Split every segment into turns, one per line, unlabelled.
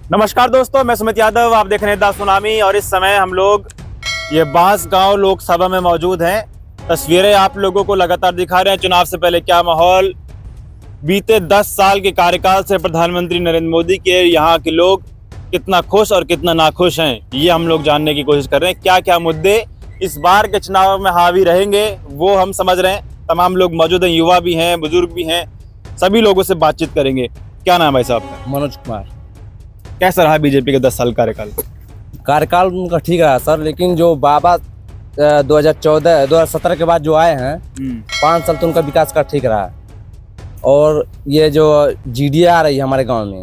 नमस्कार दोस्तों, मैं सुमित यादव, आप देख रहे हैं द सुनामी। और इस समय हम लोग ये बांसगांव लोकसभा में मौजूद हैं। तस्वीरें आप लोगों को लगातार दिखा रहे हैं चुनाव से पहले क्या माहौल, बीते 10 साल के कार्यकाल से प्रधानमंत्री नरेंद्र मोदी के यहाँ के लोग कितना खुश और कितना नाखुश हैं, ये हम लोग जानने की कोशिश कर रहे हैं। क्या क्या मुद्दे इस बार के चुनाव में हावी रहेंगे वो हम समझ रहे हैं। तमाम लोग मौजूद हैं, युवा भी हैं, बुजुर्ग भी हैं, सभी लोगों से बातचीत करेंगे। क्या नाम है साहब का?
मनोज कुमार।
कैसा रहा बीजेपी का 10 साल
कार्यकाल उनका ठीक रहा सर, लेकिन जो बाबा 2017 के बाद जो आए हैं 5 साल तो उनका विकास का ठीक रहा। और ये जो जीडीए आ रही है हमारे गांव में,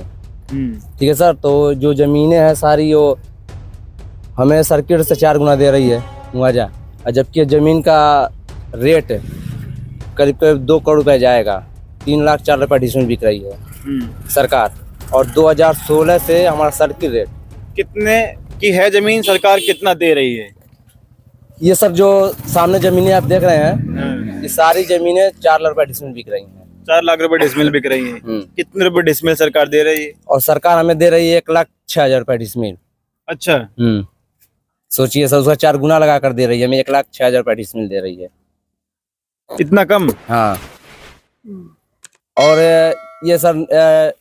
ठीक है सर, तो जो ज़मीनें हैं सारी वो हमें सर्किट से 4 गुना दे रही है मुआवजा, और जबकि ज़मीन का रेट करीब करीब 2 करोड़ रुपये जाएगा। 3 लाख 4 रुपये डिसमिल बिक रही है सरकार। और 2016 से हमारा सर्किट रेट
कितने की है जमीन, सरकार कितना दे रही है?
ये सब जो सामने जमीनें आप देख रहे हैं, ये सारी जमीनें 4 लाख रुपए डिसमिल बिक रही हैं।
4 लाख रुपए डिसमिल बिक रही है। कितने रुपए डिसमिल सरकार दे रही है?
और सरकार हमें दे रही है 1,06,000 रुपए डिसमिल।
अच्छा।
सोचिए सर, उसका 4 गुना लगा कर दे रही है, हमें 1,06,000 रुपए डिसमिल दे रही है।
इतना कम?
हाँ। और ये सर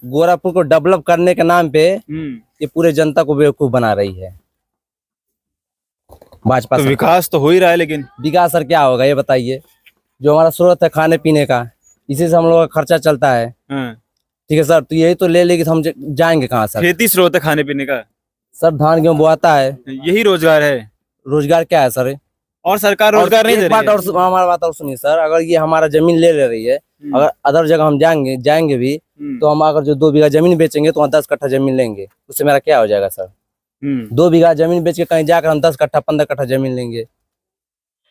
गोरखपुर को डेवलप करने के नाम पे ये पूरे जनता को बेवकूफ बना रही है भाजपा।
तो विकास तो हो ही रहा है, लेकिन
विकास सर क्या होगा ये बताइए। जो हमारा स्रोत है खाने पीने का, इसी से हम लोग का खर्चा चलता है। ठीक है सर, तो यही तो ले लेगी तो हम जाएंगे कहाँ सर?
खेती स्रोत है खाने पीने का
सर, धान गेहूँ बोआता है,
यही रोजगार है।
रोजगार क्या है सर?
और सरकार रोजगार नहीं दे रही है।
और हमारा बात और सुनिए सर, अगर ये हमारा जमीन ले रही है, अगर अदर जगह हम जाएंगे भी, तो हम अगर जो 2 बीघा जमीन बेचेंगे तो 10 कट्ठा जमीन लेंगे, उससे मेरा क्या हो जाएगा सर? 2 बीघा जमीन बेच के कहीं जाकर हम 10 कट्ठा 15 कट्ठा जमीन लेंगे।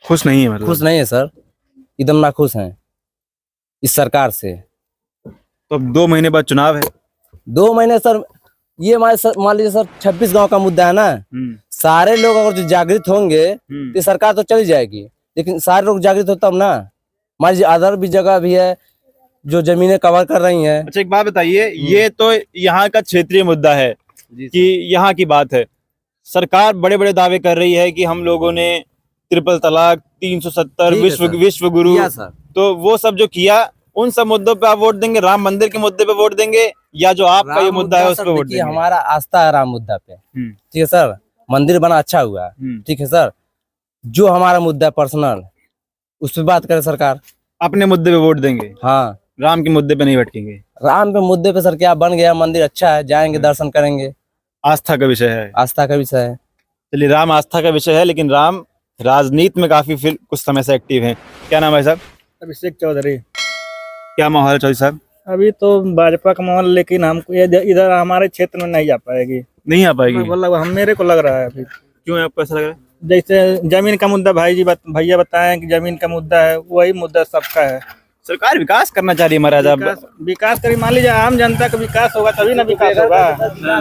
खुश नहीं है मतलब?
खुश नहीं है सर, एकदम ना खुश हैं इस सरकार से।
तो अब 2 महीने बाद चुनाव है।
2 महीने सर, ये मान लीजिए सर 26 गांव का मुद्दा है ना। सारे लोग अगर जो जागृत होंगे तो सरकार तो चली जाएगी, लेकिन सारे लोग जागृत हो तब ना। मान लीजिए अदर भी जगह भी है जो जमीनें कवर कर रही हैं।
अच्छा, एक बात बताइए, ये तो यहाँ का क्षेत्रीय मुद्दा है कि यहाँ की बात है। सरकार बड़े बड़े दावे कर रही है कि हम लोगों ने ट्रिपल तलाक, 370, विश्व गुरु, तो वो सब जो किया, उन सब मुद्दों पे आप वोट देंगे? राम मंदिर के मुद्दे पे वोट देंगे, या जो आपका ये मुद्दा है उस पे वोट देंगे?
हमारा आस्था है राम मुद्दा पे, ठीक है सर। मंदिर बना अच्छा हुआ, ठीक है सर। जो हमारा मुद्दा है पर्सनल, उस पर बात करे सरकार।
अपने मुद्दे पे वोट देंगे?
हाँ,
राम के मुद्दे पे नहीं भटकेंगे।
राम के मुद्दे पे सर क्या बन गया, मंदिर अच्छा है, जाएंगे दर्शन करेंगे।
आस्था का विषय है।
आस्था का विषय है।
चलिए, राम आस्था का विषय है, लेकिन राम राजनीति में काफी फिर कुछ समय से एक्टिव हैं। क्या नाम है साहब?
अभिषेक चौधरी।
क्या माहौल है चौधरी साहब?
अभी तो भाजपा का माहौल, लेकिन हमको इधर हमारे क्षेत्र में नहीं आ पाएगी।
नहीं आ पाएगी?
मतलब मेरे को लग रहा है अभी।
क्यों आपको ऐसा लग रहा है?
जैसे जमीन का मुद्दा भैया बताएं कि जमीन का मुद्दा है, वही मुद्दा सबका है।
सरकार विकास करना चाह रही है महाराज।
विकास करी, मान लीजिए आम जनता का विकास होगा तभी ना विकास होगा।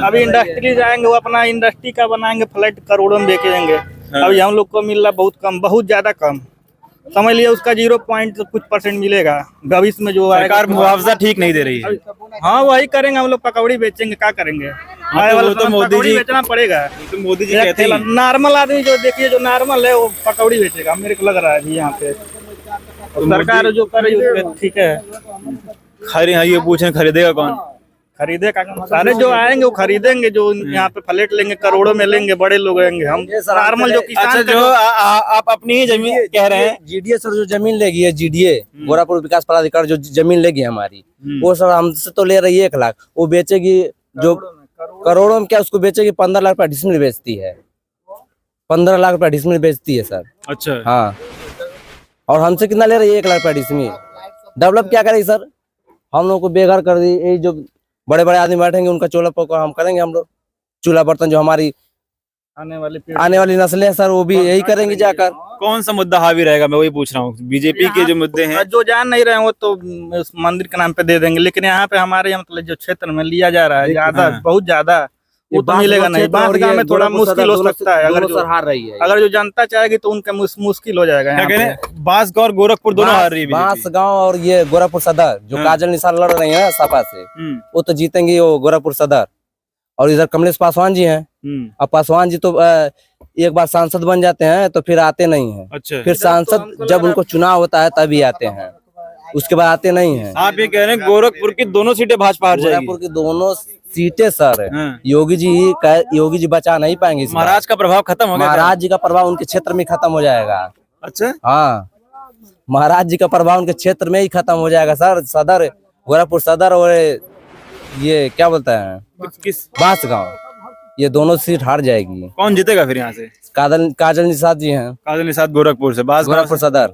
अभी इंडस्ट्री जाएंगे, वो अपना इंडस्ट्री का बनाएंगे, फ्लैट करोड़ों में बेचेंगे। अभी हम लोग को मिल रहा बहुत कम, बहुत ज्यादा कम। समझ लिया, उसका 0% मिलेगा। भविष्य में जो
सरकार मुआवजा ठीक नहीं दे रही है।
हाँ, वही करेंगे हम लोग, पकौड़ी बेचेंगे, क्या करेंगे?
तो मोदी जी
बेचना पड़ेगा।
तो मोदी जी कहते हैं
नॉर्मल आदमी जो देखिए, जो नॉर्मल है वो पकौड़ी बेचेगा, मेरे को लग रहा है अभी यहाँ पे। तो सरकार जो करे ठीक है।
ये पूछे खरीदेगा कौन?
खरीदेगा सारे जो आएंगे वो खरीदेंगे, जो यहाँ पे फ्लैट लेंगे, करोड़ों में लेंगे, बड़े लोग आएंगे। हम नॉर्मल जो किसान।
अच्छा, जो आप अपनी ही जमीन कह रहे हैं,
जीडीए सर जो जमीन लेगी है, जीडीए गोरखपुर विकास प्राधिकार जो जमीन लेगी हमारी, वो सर हमसे तो ले रही है 1 लाख, वो बेचेगी जो करोड़ों में, क्या उसको बेचेगी 15 लाख रुपए डिसमिल बेचती है। 15 लाख रुपए डिसमिल बेचती है सर।
अच्छा।
हाँ, और हमसे कितना ले रही है? 1 लाख रुपए डिसमिल। डेवलप क्या करेगी सर? हम लोग को बेघर कर दी। ये जो बड़े बड़े आदमी बैठेंगे उनका चूल्हा पका हम करेंगे, हम लोग चूल्हा बर्तन जो हमारी आने वाली नस्लें हैं सर, वो भी यही करेंगे जाकर।
कौन सा मुद्दा हावी रहेगा, मैं वही पूछ रहा हूँ। बीजेपी के जो मुद्दे हैं,
जो जान नहीं रहे वो तो मंदिर के नाम पे दे देंगे, लेकिन यहाँ पे हमारे मतलब जो क्षेत्र में लिया जा रहा है ज्यादा, बहुत ज्यादा, वो तो मिलेगा नहीं। बांसगांव में थोड़ा मुश्किल हो सकता है, अगर जो जनता चाहेगी तो उनका मुश्किल हो जाएगा।
बांसगांव और गोरखपुर दोनों हार रही है।
बांसगांव और ये गोरखपुर सदर जो काजल निशान लड़ रही है सपा से, वो तो जीतेंगे वो गोरखपुर सदर। और इधर कमलेश पासवान जी हैं। अब पासवान जी तो एक बार सांसद बन जाते हैं तो फिर आते नहीं हैं।
अच्छा,
फिर सांसद जब उनको चुनाव होता है तभी आते हैं, उसके बाद आते नहीं हैं।
आप ये कह रहे हैं गोरखपुर की दोनों सीटें भाजपा हार जाएगी?
गोरखपुर की दोनों सीटें सर
हाँ।
योगी जी बचा नहीं पाएंगे इस बार।
महाराज का प्रभाव खत्म हो गया?
महाराज जी का प्रभाव उनके क्षेत्र में खत्म हो जाएगा।
अच्छा,
हाँ, महाराज जी का प्रभाव उनके क्षेत्र में ही खत्म हो जाएगा सर। सदर गोरखपुर सदर और ये क्या बोलता है
किस
बांसगांव, ये दोनों सीट हार जाएगी।
कौन जीतेगा फिर यहाँ से?
काजल निषाद जी हैं।
काजल निषाद गोरखपुर से,
गोरखपुर सदर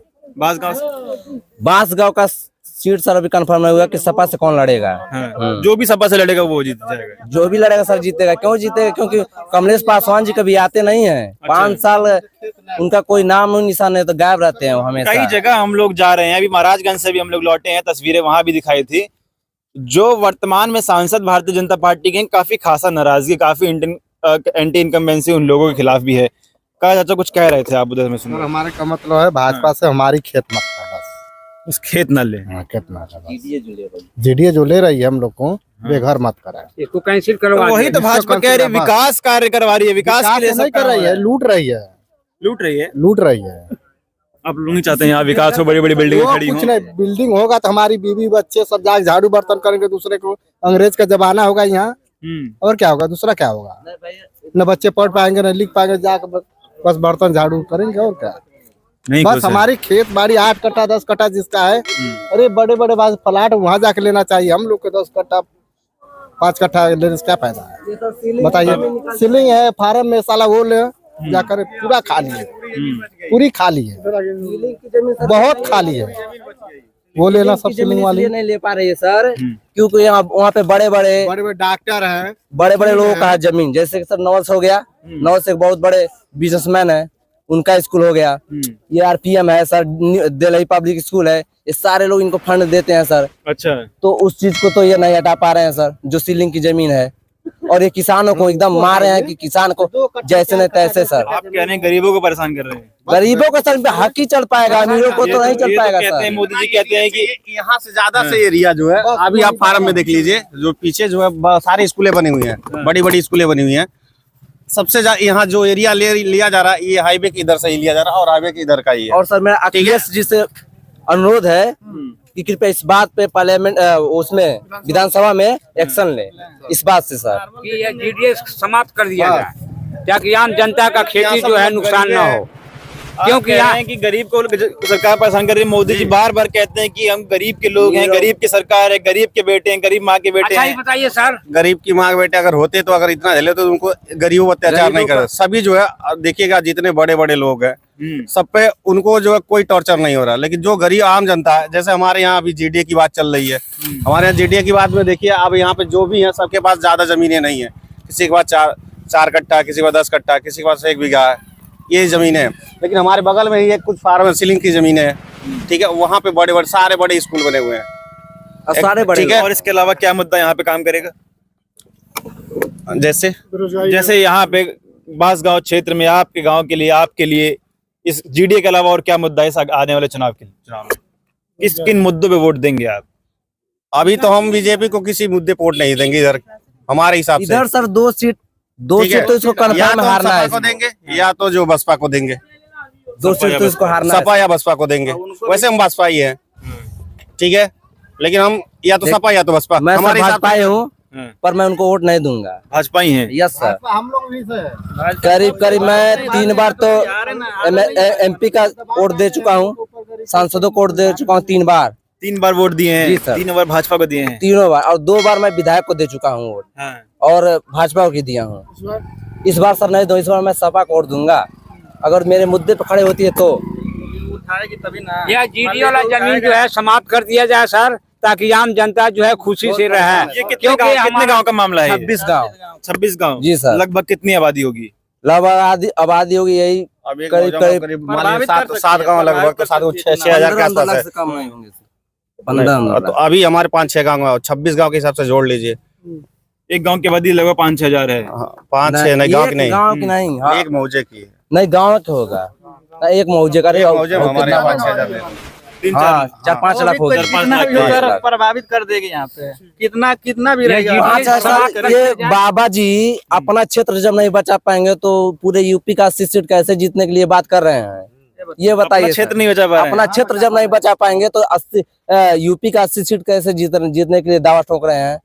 बांसगांव का सीट सर अभी कंफर्म नहीं हुआ कि सपा से कौन लड़ेगा।
हाँ। जो भी सपा से लड़ेगा वो जीत जाएगा।
जो भी लड़ेगा सर जीतेगा। क्यों जीतेगा? क्योंकि कमलेश पासवान जी कभी आते नहीं हैं। 5 साल उनका कोई नाम निशान नहीं, तो गायब रहते हैं वो हमेशा।
कई जगह हम लोग जा रहे हैं, अभी महाराजगंज से भी हम लोग लौटे हैं, तस्वीरें वहां भी दिखाई थी। जो वर्तमान में सांसद भारतीय जनता पार्टी के, काफी खासा नाराजगी, काफी एंटी इनकम्बेंसी उन लोगों के खिलाफ भी है। कहा चाचा कुछ कह रहे थे आप उधर में सुन?
हमारे का मतलब है भाजपा से हमारी खेत मत है,
उस खेत न ले।
हाँ, खेत ना जीडीए जो ले रही है हम लोग को बेघर मत कराए,
इसको कैंसिल करो।
तो वही तो भाजपा कह रही है, विकास कार्य करवा रही है, विकास के लिए
नहीं कर रही है, लूट रही है।
आप लोग नहीं चाहते यहाँ विकास हो, बड़ी बड़ी बिल्डिंग खड़ी
कुछ
हो?
नहीं, बिल्डिंग होगा तो हमारी बीवी बच्चे सब जाके झाड़ू बर्तन करेंगे दूसरे को। अंग्रेज का जमाना होगा यहाँ, और क्या होगा? दूसरा क्या होगा? न बच्चे पढ़ पाएंगे न लिख पाएंगे, जाकर बस बर्तन झाड़ू करेंगे, और क्या?
नहीं,
बस हमारी खेत बाड़ी 8 कट्ठा 10 कट्ठा जिसका है, अरे बड़े बड़े प्लाट वहाँ जाके लेना चाहिए। हम लोग के 10 कट्ठा 5 कट्ठा लेने से क्या फायदा है बताइए? सीलिंग है फार्म में, साला वो ले जाकर पूरा खाली है, पूरी खाली है, बहुत खाली है। वो लेना सब सीलिंग वाली
नहीं ले पा रही है सर, क्योंकि यहाँ वहाँ पे बड़े बड़े
डॉक्टर हैं,
बड़े लोगों का है जमीन। जैसे कि सर नवल हो गया, नवल से बहुत बड़े बिजनेसमैन है, उनका स्कूल हो गया। ये आरपीएम है सर, दिल्ली पब्लिक स्कूल है, ये सारे लोग इनको फंड देते हैं सर।
अच्छा,
तो उस चीज को तो ये नहीं हटा पा रहे हैं सर, जो सीलिंग की जमीन है। और ये किसानों को एकदम मार रहे हैं कि किसान को जैसे नहीं तैसे सर।
आप कह रहे हैं गरीबों को परेशान कर रहे हैं?
गरीबों को सर हक ही चल पाएगा, अमीरों को तो नहीं चल पाएगा सर।
मोदी जी कहते हैं कि
यहाँ से ज्यादा से एरिया जो है, अभी आप फार्म में देख लीजिए, जो पीछे जो है सारी स्कूलें बनी हुई हैं, बड़ी बड़ी स्कूलें बनी हुई हैं। सबसे ज्यादा यहाँ जो एरिया लिया जा रहा है, ये हाईवे के इधर से ही लिया जा रहा है, और हाईवे के इधर का ही है।
और सर मेरा अखिलेश जी से अनुरोध है कि कृपया इस बात पे पार्लियामेंट उसमें विधानसभा में एक्शन ले, इस बात से सर
कि ये जीडीए समाप्त कर दिया जाए, ताकि आम जनता का खेती जो है नुकसान ना हो।
क्योंकि यहाँ है कि गरीब को सरकार परेशान कर रही है। मोदी जी बार बार कहते हैं कि हम गरीब के लोग हैं, गरीब की सरकार है, गरीब के बेटे हैं, गरीब माँ के बेटे
अच्छा ही
हैं।
बताइए सर,
गरीब की माँ के बेटे अगर होते तो, अगर इतना झेले तो उनको गरीबों पर अत्याचार नहीं करते। सभी जो है देखिएगा, जितने बड़े बड़े लोग हैं सब पे उनको जो है कोई टॉर्चर नहीं हो रहा। लेकिन जो गरीब आम जनता है, जैसे हमारे यहाँ अभी जीडीए की बात चल रही है, हमारे यहाँ जीडीए की बात में देखिए, अब यहाँ पे जो भी है सबके पास ज्यादा जमीनें नहीं है। किसी के पास 4 कट्ठा, किसी के पास 10 कट्ठा, किसी के पास 1 बीघा है, ये जमीन है। लेकिन हमारे बगल में ही एक कुछ फार्म सीलिंग की जमीन है, ठीक है, वहाँ पे बड़े सारे बड़े स्कूल बने हुए हैं,
सारे बड़े।
ठीक है, और इसके अलावा क्या मुद्दा यहाँ पे काम करेगा? जैसे यहाँ पे बांसगांव क्षेत्र में आपके गांव के लिए, आपके लिए इस जीडीए के अलावा और क्या मुद्दा है इस आने वाले चुनाव में? किन मुद्दों पे वोट देंगे आप?
अभी तो हम बीजेपी को किसी मुद्दे पे वोट नहीं देंगे इधर, हमारे हिसाब से।
इधर सर 2 सीट तो इसको कंफर्म हारना है,
को देंगे या तो जो बसपा को देंगे।
2 सीट तो इसको हारना है।
सपा या बसपा को देंगे। वैसे हम बसपा ही है, ठीक है, लेकिन हम या तो सपा या तो बसपा।
मैं
हमारे
भाजपा ही हूँ, पर मैं उनको वोट नहीं दूंगा।
भाजपा ही है?
यस सर,
हम लोग भी
करीब मैं 3 बार तो एमपी का वोट दे चुका हूँ, सांसदों को वोट दे चुका हूँ 3 बार।
3 बार वोट दिए हैं?
जी सर।
3 बार भाजपा को दिए हैं?
3 बार, और 2 बार मैं विधायक को दे चुका हूँ वोट, और भाजपा को दिया हूँ। इस बार सर नहीं दो, इस बार मैं सपा को वोट दूंगा। अगर मेरे मुद्दे पर खड़े होती है तो
उठाएगी तभी ना।
यह जीडीए वाला जमीन जो है समाप्त कर दिया जाए सर, ताकि आम जनता जो है खुशी से रहे।
ये कितने गांव का मामला है?
26 गाँव।
26 गांव?
जी सर।
लगभग कितनी आबादी होगी?
लगभग आबादी होगी यही
करीब 7 गाँव लगभग, तो 6,000 के आसपास है।
कम नहीं होंगे 15।
तो अभी हमारे 5-6 गाँव, 26 गाँव के हिसाब से जोड़ लीजिए।
एक गांव की आबादी लगभग 5-6 हजार है।
5-6 नहीं, गाँव की नहीं,
गाँव की नहीं, हाँ।
एक मौजे की है।
नहीं गाँव के होगा, एक मौजे का
मौजे में हमारे यहाँ 5-6 हजार।
हाँ 4-5 लाख हो गया।
कितना भी होगा प्रभावित कर देगी यहाँ पे, कितना भी रहेगा।
अच्छा सर, ये बाबा जी अपना क्षेत्र जब नहीं बचा पाएंगे तो पूरे यूपी का 80 सीट कैसे जीतने के लिए बात कर रहे हैं, ये बताइए।
क्षेत्र नहीं बचा पा रहे हैं।
अपना क्षेत्र जब नहीं बचा पाएंगे तो 80 यूपी का 80 सीट कैसे जीतने के लिए दावा ठोक रहे हैं।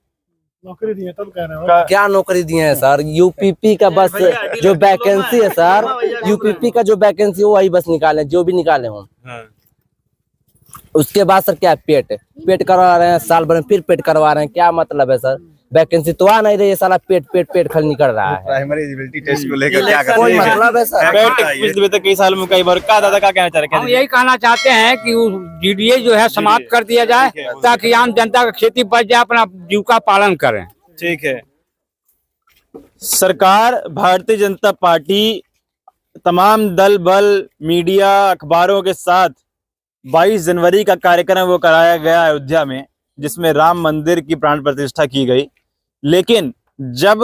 नौकरी दिए तब कह रहे हो।
क्या नौकरी दिए हैं सर? यूपीपी का बस जो वैकेंसी है सर, यूपीपी का जो वैकेंसी है वही बस निकाले, जो भी निकाले हों। उसके बाद सर क्या है, पेट करवा रहे हैं, साल भर में फिर पेट करवा रहे हैं। क्या मतलब है सर? वैकेंसी तो आ नहीं रही है, साला पेट खल निकल रहा है।
प्राइमरी एलिजिबिलिटी टेस्ट को लेकर क्या कर
कोई मतलब है सर?
पिछले कई सालों में कई बार का दादा का कहना चाह रहे
हम यही कहना चाहते हैं कि जीडीए जो है समाप्त कर दिया जाए ताकि आम जनता का खेती बच जाए, अपना जीविका पालन करें।
ठीक है। सरकार भारतीय जनता पार्टी तमाम दल बल मीडिया अखबारों के साथ 22 जनवरी का कार्यक्रम वो कराया गया अयोध्या में, जिसमें राम मंदिर की प्राण प्रतिष्ठा की गई। लेकिन जब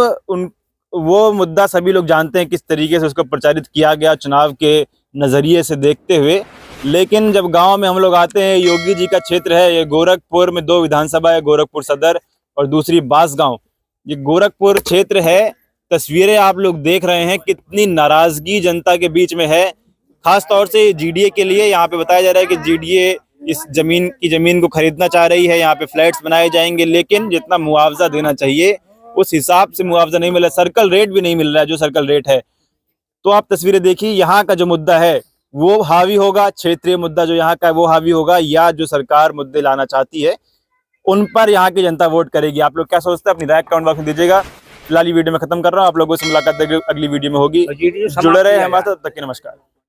वो मुद्दा सभी लोग जानते हैं किस तरीके से उसको प्रचारित किया गया चुनाव के नजरिए से देखते हुए, लेकिन जब गांव में हम लोग आते हैं, योगी जी का क्षेत्र है ये गोरखपुर में 2 विधानसभा है, गोरखपुर सदर और दूसरी बांसगांव। ये गोरखपुर क्षेत्र है। तस्वीरें आप लोग देख रहे हैं कितनी नाराजगी जनता के बीच में है, खास तौर से जीडीए के लिए। यहाँ पे बताया जा रहा है कि जीडीए इस जमीन को खरीदना चाह रही है, यहाँ पे फ्लैट्स बनाए जाएंगे, लेकिन जितना मुआवजा देना चाहिए उस हिसाब से मुआवजा नहीं मिल रहा, सर्कल रेट भी नहीं मिल रहा है जो सर्कल रेट है। तो आप तस्वीरें देखिए, यहाँ का जो मुद्दा है वो हावी होगा, क्षेत्रीय मुद्दा जो यहाँ का है वो हावी होगा, या जो सरकार मुद्दे लाना चाहती है उन पर यहाँ की जनता वोट करेगी। आप लोग क्या सोचते हैं? अपनी राय कमेंट बॉक्स में दीजिएगा। फिलहाल ये वीडियो में खत्म कर रहा हूँ, आप लोगों से मुलाकात अगली वीडियो में होगी। जुड़े रहे हमारे साथ, तब तक के नमस्कार।